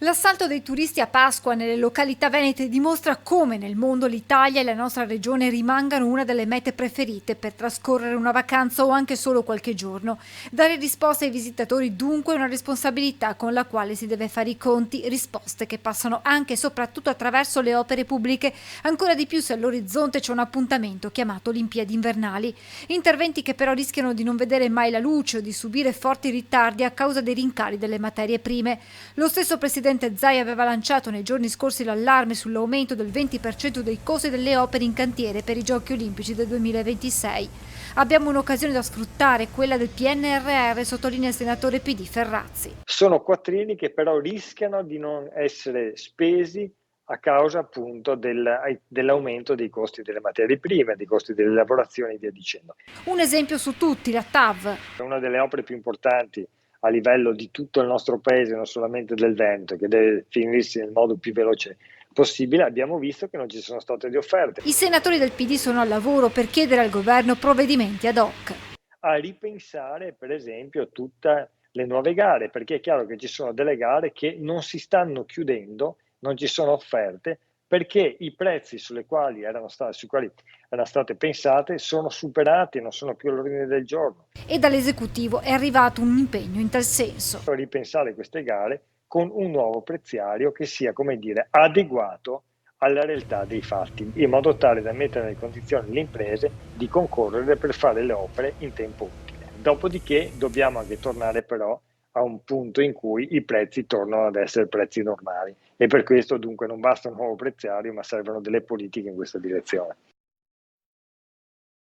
L'assalto dei turisti a Pasqua nelle località venete dimostra come nel mondo l'Italia e la nostra regione rimangano una delle mete preferite per trascorrere una vacanza o anche solo qualche giorno. Dare risposte ai visitatori dunque è una responsabilità con la quale si deve fare i conti, risposte che passano anche e soprattutto attraverso le opere pubbliche, ancora di più se all'orizzonte c'è un appuntamento chiamato Olimpiadi invernali. Interventi che però rischiano di non vedere mai la luce o di subire forti ritardi a causa dei rincari delle materie prime. Lo stesso presidente Zai aveva lanciato nei giorni scorsi l'allarme sull'aumento del 20% dei costi delle opere in cantiere per i Giochi Olimpici del 2026. Abbiamo un'occasione da sfruttare, quella del PNRR, sottolinea il senatore PD Ferrazzi. Sono quattrini che però rischiano di non essere spesi a causa appunto dell'aumento dei costi delle materie prime, dei costi delle lavorazioni e via dicendo. Un esempio su tutti, la TAV. È una delle opere più importanti a livello di tutto il nostro paese, non solamente del Veneto, che deve finirsi nel modo più veloce possibile. Abbiamo visto che non ci sono state le offerte. I senatori del PD sono al lavoro per chiedere al governo provvedimenti ad hoc. A ripensare per esempio tutte le nuove gare, perché è chiaro che ci sono delle gare che non si stanno chiudendo, non ci sono offerte, perché i prezzi sui quali erano state pensate sono superati, non sono più all'ordine del giorno. E dall'esecutivo è arrivato un impegno in tal senso. Ripensare queste gare con un nuovo preziario che sia, come dire, adeguato alla realtà dei fatti, in modo tale da mettere nelle condizioni le imprese di concorrere per fare le opere in tempo utile. Dopodiché dobbiamo anche tornare però a un punto in cui i prezzi tornano ad essere prezzi normali e per questo dunque non basta un nuovo preziario, ma servono delle politiche in questa direzione.